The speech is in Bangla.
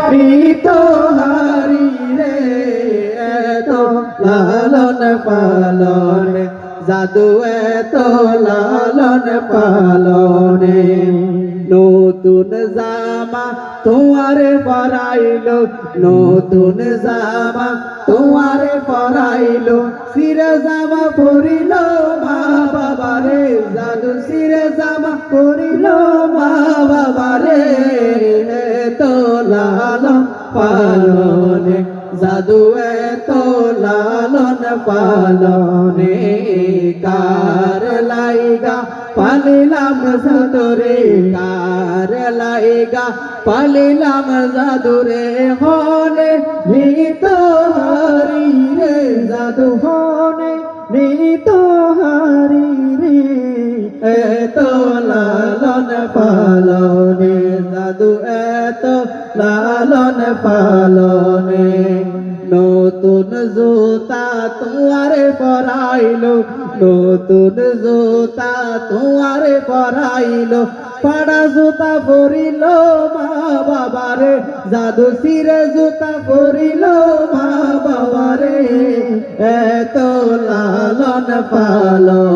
প্রীত হারি রে এত লালন পালনে জাদু এত লালন পালনে নতুন জামা তোমারে পরাইলো নতুন জামা তোমারে পরাইলো সিরে জামা পরিল মা বাবারে জাদু সিরে জামা পরিল মা বাবারে তো লালন পালনে জাদু এত লালন পালনে কার লাইগা পালিলাম জাদুরে কার লাইগা পালিলাম জাদুরে হনে নিত হারি রে জাদু হনে নিত হারি রে এত লালন পালনে জাদু এত লালন পালনে নতুন জুতা তোমারে পরাইলো নতুন জুতা তোমারে পরাইলো পাড়া জুতা পরিল মা বাবারে জাদু সিরে জুতা পরিল মা বাবারে এত লালন পালনে